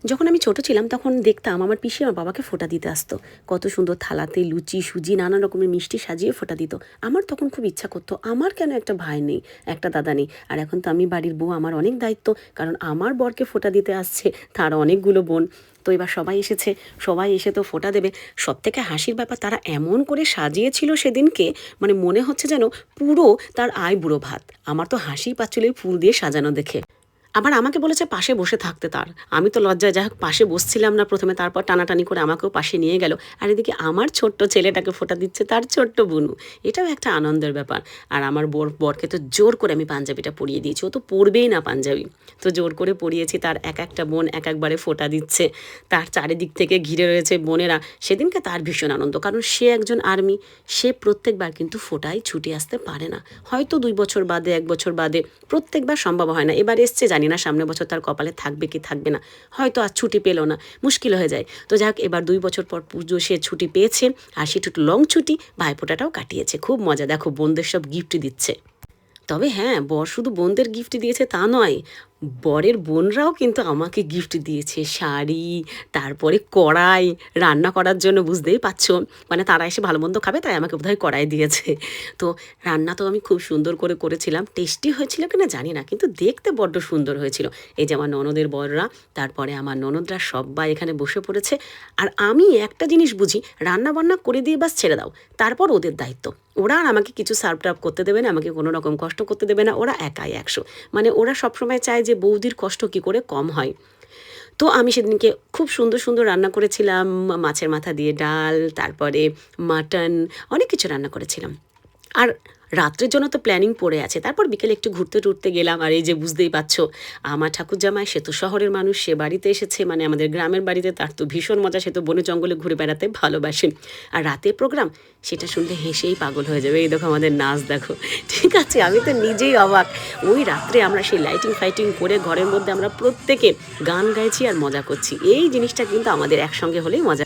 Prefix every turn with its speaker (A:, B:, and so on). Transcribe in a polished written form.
A: যখন আমি ছোট ছিলাম তখন দেখতাম আমার পিসি আমার বাবাকে ফোঁটা দিতে আসতো। কত সুন্দর থালাতে লুচি, সুজি নানা রকমের মিষ্টি সাজিয়ে ফোঁটা দিত। আমার তখন খুব ইচ্ছা করতো আমার কেন একটা ভাই নেই, একটা দাদা নেই। আর এখন তো আমি বাড়ির বউ, আমার অনেক দায়িত্ব। কারণ আমার বরকে ফোঁটা দিতে আসছে, তার অনেকগুলো বোন। তো এবার সবাই এসেছে, সবাই এসে তো ফোঁটা দেবে। সবথেকে হাসির ব্যাপার, তারা এমন করে সাজিয়েছিল সেদিনকে, মানে মনে হচ্ছে যেন পুরো তার আইবুড়ো ভাত। আমার তো হাসিই পাচ্ছিল এই ফুল দিয়ে সাজানো দেখে। আবার আমাকে বলেছে পাশে বসে থাকতে তার। আমি তো লজ্জায় যাই হোক পাশে বসছিলাম না প্রথমে, তারপর টানাটানি করে আমাকেও পাশে নিয়ে গেল। আর এদিকে আমার ছোট্ট ছেলেটাকে ফোঁটা দিচ্ছে তার ছোট্ট বুনু। এটাও একটা আনন্দের ব্যাপার। আর আমার বরকে তো জোর করে আমি পাঞ্জাবিটা পরিয়ে দিয়েছি, ও তো পরবেই না পাঞ্জাবি। তো জোর করে পরিয়েছি, তার এক একটা বোন এক একবারে ফোঁটা দিচ্ছে, তার চারিদিক থেকে ঘিরে রয়েছে বোনেরা। সেদিনকে তার ভীষণ আনন্দ, কারণ সে একজন আর্মি, সে প্রত্যেকবার কিন্তু ফোঁটায় ছুটে আসতে পারে না। হয়তো 2 বছর বাদে, 1 বছর বাদে, প্রত্যেকবার সম্ভব হয় না। এবার এসছে জানি না সামনের বছর তার কপালে থাকবে কি থাকবে না, হয়তো আর ছুটি পেল না, মুশকিল হয়ে যায়। তো যাই হোক, এবার 2 বছর পর পুজো সে ছুটি পেয়েছে, আর সে একটু লং ছুটি ভাইফোঁটাটাও কাটিয়েছে। খুব মজা, দেখো বোনদের সব গিফট দিচ্ছে। তবে হ্যাঁ, বর শুধু বোনদের গিফট দিয়েছে তা নয়, বরের বোনরাও কিন্তু আমাকে গিফট দিয়েছে শাড়ি, তারপরে কড়াই, রান্না করার জন্য, বুঝতেই পারছো। মানে তারা এসে ভালো মন্দ খাবে, তাই আমাকে বোধহয় কড়াই দিয়েছে। তো রান্না তো আমি খুব সুন্দর করে করেছিলাম, টেস্টি হয়েছিল কিনা জানি না, কিন্তু দেখতে বড্ড সুন্দর হয়েছিল। এই যে আমার ননদের বররা, তারপরে আমার ননদরা সবাই এখানে বসে পড়েছে। আর আমি একটা জিনিস বুঝি, রান্না বান্না করে দিয়ে বাস ছেড়ে দাও, তারপর ওদের দায়িত্ব। ওরা আর আমাকে কিছু সার্ভ টার্ভ করতে দেবে না, আমাকে কোনো রকম কষ্ট করতে দেবে না, ওরা একাই 100। মানে ওরা সবসময় চায় যে বৌদির কষ্ট কী করে কম হয়। তো আমি সেদিনকে খুব সুন্দর সুন্দর রান্না করেছিলাম, মাছের মাথা দিয়ে ডাল, তারপরে মাটন, অনেক কিছু রান্না করেছিলাম। আর রাত্রের জন্য তো প্ল্যানিং পড়ে আছে। তারপর বিকেলে একটু ঘুরতে টুরতে গেলাম। আর এই যে বুঝতেই পারছো, আমার ঠাকুরজামাই সে তো শহরের মানুষ, সে বাড়িতে এসেছে, মানে আমাদের গ্রামের বাড়িতে, তার তো ভীষণ মজা, সে তো বনে জঙ্গলে ঘুরে বেড়াতে ভালোবাসেন। আর রাতের প্রোগ্রাম, সেটা শুনলে হেসেই পাগল হয়ে যাবে। এই দেখো আমাদের নাচ দেখো, ঠিক আছে, আমি তো নিজেই অবাক। ওই রাত্রে আমরা সেই লাইটিং ফাইটিং করে ঘরের মধ্যে আমরা প্রত্যেকে গান গাইছি আর মজা করছি। এই জিনিসটা কিন্তু আমাদের একসঙ্গে হলেই মজা।